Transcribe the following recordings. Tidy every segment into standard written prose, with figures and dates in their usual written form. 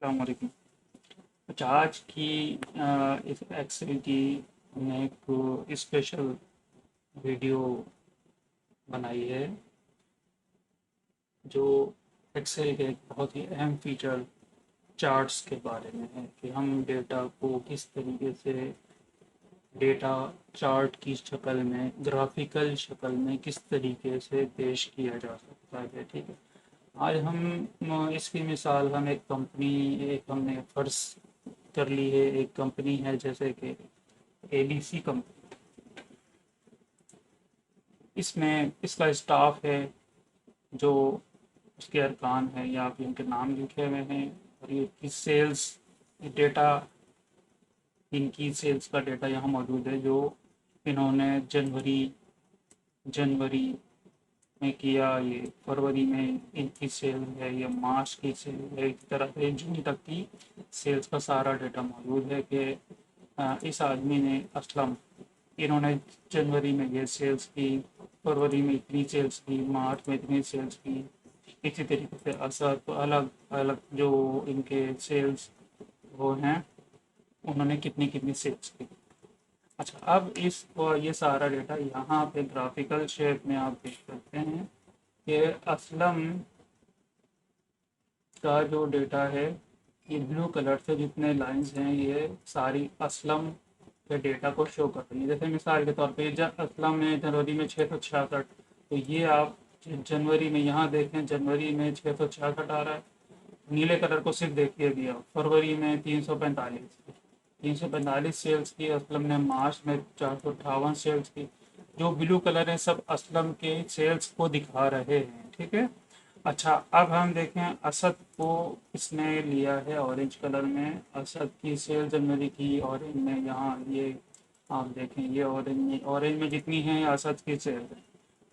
अस्सलाम वालेकुम। अच्छा, आज की इस एक्सेल की हमने एक स्पेशल वीडियो बनाई है जो एक्सेल के एक बहुत ही अहम फीचर चार्ट्स के बारे में है कि हम डेटा को किस तरीके से डेटा चार्ट की शक्ल में, ग्राफिकल शक्ल में किस तरीके से पेश किया जा सकता है। ठीक है, आज हम इसकी मिसाल हम एक कंपनी, एक हमने फर्ज कर ली है, एक कंपनी है जैसे कि एबीसी कंपनी। इसमें इसका स्टाफ है जो उसके अरकान है, यहाँ पे उनके नाम लिखे हुए हैं और ये की सेल्स डेटा, इनकी सेल्स का डेटा यहाँ मौजूद है जो इन्होंने जनवरी जनवरी में किया, ये फरवरी में इनकी सेल है, ये मार्च की सेल है, इस तरह से जून तक की सेल्स का सारा डेटा मौजूद है कि इस आदमी ने असलम, इन्होंने जनवरी में ये सेल्स की, फरवरी में इतनी सेल्स की, मार्च में इतनी सेल्स की। इसी तरीके से असर तो अलग अलग जो इनके सेल्स वो हैं, उन्होंने कितनी कितनी सेल्स की। अच्छा, अब इस ये सारा डेटा यहाँ पे ग्राफिकल शेप में आप देख सकते हैं कि असलम का जो डेटा है, ये ब्लू कलर से जितने लाइंस हैं ये सारी असलम के डेटा को शो कर रही है। जैसे मिसाल के तौर पे जब असलम में जनवरी में 666, तो ये आप जनवरी में यहाँ देखें, जनवरी में 666 आ रहा है। नीले कलर को सिर्फ देखिए दिया, फरवरी में 345 सेल्स की असलम ने, मार्च में 458 सेल्स की। जो ब्लू कलर है सब असलम के सेल्स को दिखा रहे हैं। ठीक है। अच्छा, अब हम देखें असद को इसने लिया है ऑरेंज कलर में, असद की सेल जनवरी की ऑरेंज में, यहाँ ये आप देखें, ये ऑरेंज में जितनी है असद की सेल है।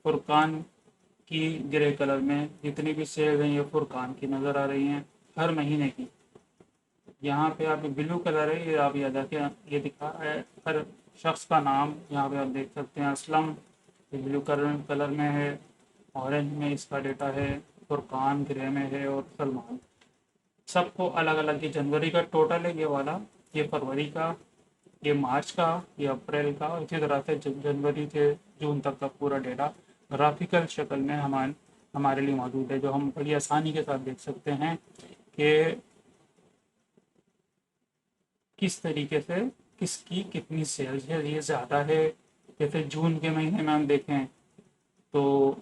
फुरकान की ग्रे कलर में जितनी भी सेल हैं ये फुरकान की नज़र आ रही हैं हर महीने की। यहाँ पे आप ब्लू कलर है, ये आप याद रखें, ये दिखा रहा है हर शख्स का नाम। यहाँ पे आप देख सकते हैं असलम ये ब्लू कलर में है, ऑरेंज में इसका डेटा है, फुरकान ग्रे में है और सलमान। सबको अलग अलग, ये जनवरी का टोटल है ये वाला, ये फरवरी का, ये मार्च का, ये अप्रैल का। इसी तरह से जनवरी से जून तक का पूरा डेटा ग्राफिकल शक्ल में हमारे लिए मौजूद है, जो हम बड़ी आसानी के साथ देख सकते हैं कि किस तरीके से किसकी कितनी सेल्स है। ये ज़्यादा है, जैसे जून के महीने में हम देखें तो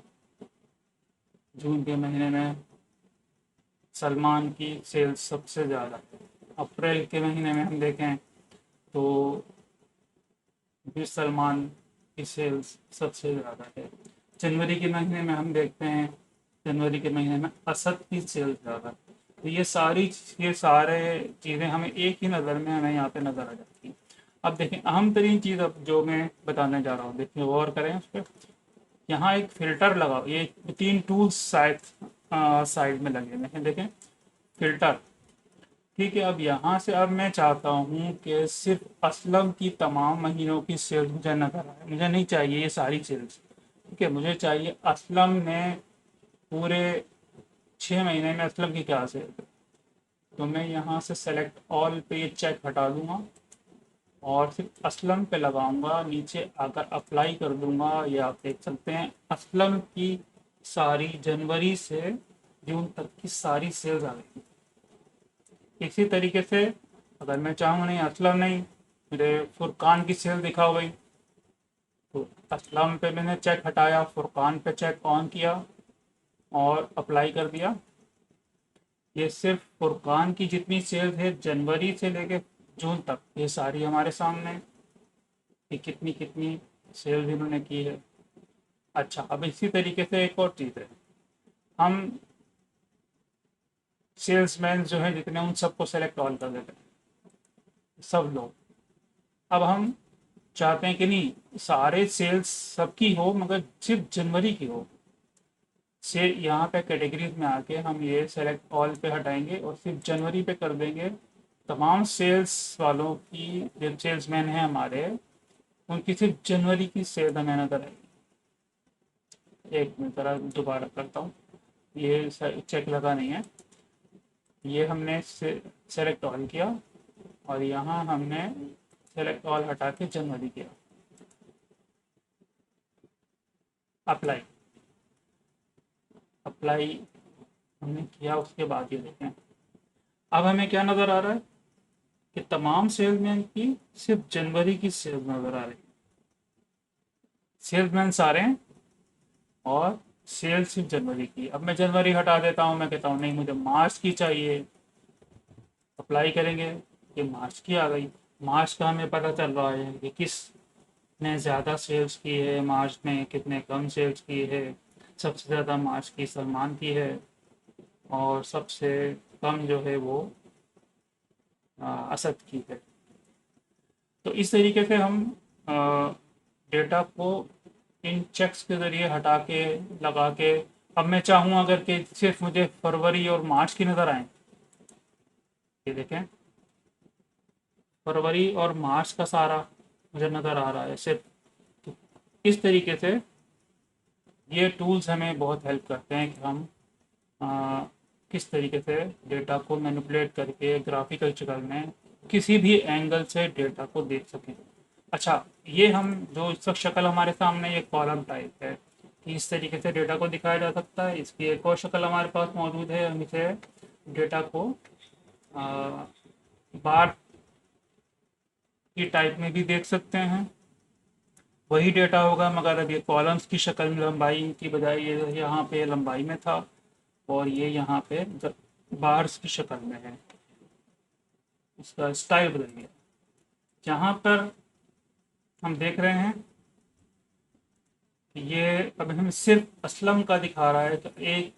जून के महीने में सलमान की सेल्स सबसे ज़्यादा है। अप्रैल के महीने में हम देखें तो भी सलमान की सेल्स सबसे ज़्यादा है। जनवरी के महीने में हम देखते हैं, जनवरी के महीने में असद की सेल्स ज़्यादा है। तो ये सारे चीज़ें हमें एक ही नज़र में हमें यहाँ पे नज़र आ जाती हैं। अब देखें अहम तरीन चीज़ अब जो मैं बताने जा रहा हूँ, देखिए गौर करें उस पर। यहाँ एक फ़िल्टर लगा, ये 3 टूल्स साइड में लगे हुए हैं, देखें फ़िल्टर। ठीक है, अब यहाँ से अब मैं चाहता हूँ कि सिर्फ असलम की तमाम महीनों की सेल्स मुझे नजर आए। मुझे नहीं चाहिए ये सारी सेल्स। ठीक है, मुझे चाहिए असलम में पूरे 6 महीने में असलम की क्या सेल है। तो मैं यहाँ से सेलेक्ट ऑल पे ये चेक हटा दूंगा और सिर्फ असलम पे लगाऊंगा, नीचे आकर अप्लाई कर दूंगा। ये आप देख सकते हैं असलम की सारी जनवरी से जून तक की सारी सेल्स आ गई। इसी तरीके से अगर मैं चाहूँ नहीं असलम नहीं, मेरे फुरकान की सेल दिखा गई, तो असलम पे मैंने चेक हटाया, फुरकान पे चेक ऑन किया और अप्लाई कर दिया। ये सिर्फ फुरकान की जितनी सेल्स है जनवरी से लेके जून तक, ये सारी हमारे सामने है कि कितनी कितनी सेल्स इन्होंने की है। अच्छा, अब इसी तरीके से एक और चीज़ है, हम सेल्समैन जो है जितने, उन सबको सेलेक्ट ऑल कर देते हैं, सब लोग। अब हम चाहते हैं कि नहीं सारे सेल्स सबकी हो मगर सिर्फ जनवरी की हो। से यहाँ पे कैटेगरीज में आके हम ये सेलेक्ट ऑल पे हटाएंगे और सिर्फ जनवरी पे कर देंगे। तमाम सेल्स वालों की जो सेल्समैन हैं हमारे, उनकी सिर्फ जनवरी की सेल हमें नजर आएगी। एक मिनट ज़रा दोबारा करता हूँ, ये चेक लगा नहीं है। ये हमने से सेलेक्ट ऑल किया और यहाँ हमने सेलेक्ट ऑल हटा के जनवरी किया, अप्लाई अप्लाई हमने किया। उसके बाद ये देखें अब हमें क्या नज़र आ रहा है कि तमाम सेल्समैन की सिर्फ जनवरी की सेल्स नज़र आ रही है, सेल्समैन सारे हैं और सेल्स सिर्फ जनवरी की। अब मैं जनवरी हटा देता हूँ, मैं कहता हूँ नहीं मुझे मार्च की चाहिए, अप्लाई करेंगे, ये मार्च की आ गई। मार्च का हमें पता चल रहा है कि किस ने ज़्यादा सेल्स की है, मार्च में कितने कम सेल्स की है। सबसे ज़्यादा मार्च की सलमान की है और सबसे कम जो है वो असद की है। तो इस तरीके से हम डेटा को इन चेक्स के ज़रिए हटा के लगा के, अब मैं चाहूँ अगर कि सिर्फ मुझे फरवरी और मार्च की नज़र आए, ये देखें फरवरी और मार्च का सारा मुझे नज़र आ रहा है सिर्फ। तो इस तरीके से ये टूल्स हमें बहुत हेल्प करते हैं कि हम किस तरीके से डेटा को मैनिपुलेट करके ग्राफिकल शक्ल में किसी भी एंगल से डेटा को देख सकें। अच्छा, ये हम जो इस वक्त शक्ल हमारे सामने ये कॉलम टाइप है कि इस तरीके से डेटा को दिखाया जा सकता है। इसकी एक और शक्ल हमारे पास मौजूद है, हम इसे डेटा को बार की टाइप में भी देख सकते हैं। वही डेटा होगा मगर अब ये कॉलम्स की शक्ल में लंबाई की बजाय ये यहाँ पे लंबाई में था और ये यहाँ पे बार्स की शक्ल में है। इसका स्टाइल बदल गया। जहाँ पर हम देख रहे हैं कि ये अब हमें सिर्फ असलम का दिखा रहा है, तो एक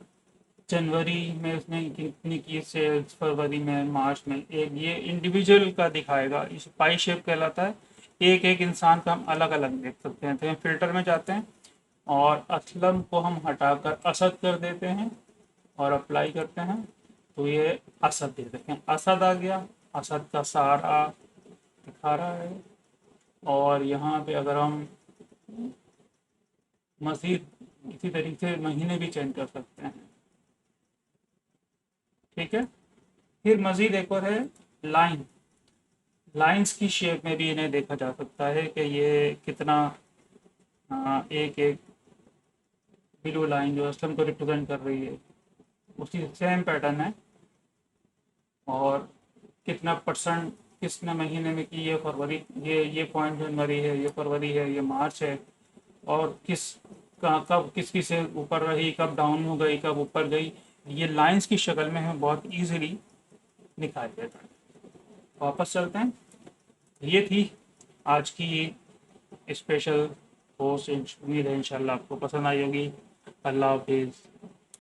जनवरी में उसने कितनी की सेल्स, फरवरी में, मार्च में, एक ये इंडिविजुअल का दिखाएगा। इस पाई शेप कहलाता है। एक एक इंसान का हम अलग अलग देख सकते हैं। तो हम फिल्टर में जाते हैं और असलम को हम हटाकर असद कर देते हैं और अप्लाई करते हैं, तो ये असद दे देते हैं। असद आ गया, असद का सारा दिखा रहा है। और यहाँ पे अगर हम मज़ीद इसी तरीके से महीने भी चेंज कर सकते हैं, ठीक है। फिर मज़ीद एक और है लाइन। लाइंस की शेप में भी इन्हें देखा जा सकता है कि ये कितना एक एक ब्लू लाइन जो असलम को रिप्रेजेंट कर रही है उसी सेम पैटर्न है और कितना परसेंट किसने महीने में की, ये फरवरी, ये पॉइंट जनवरी है, ये फरवरी है, ये मार्च है, और किस कब किसकी से ऊपर रही, कब डाउन हो गई, कब ऊपर गई। ये लाइंस की शक्ल में हमें बहुत इजीली दिखाई देता है। वापस चलते हैं। ये थी आज की स्पेशल पोस्ट। उम्मीद है इंशाल्लाह आपको पसंद आई होगी। अल्लाह हाफिज़।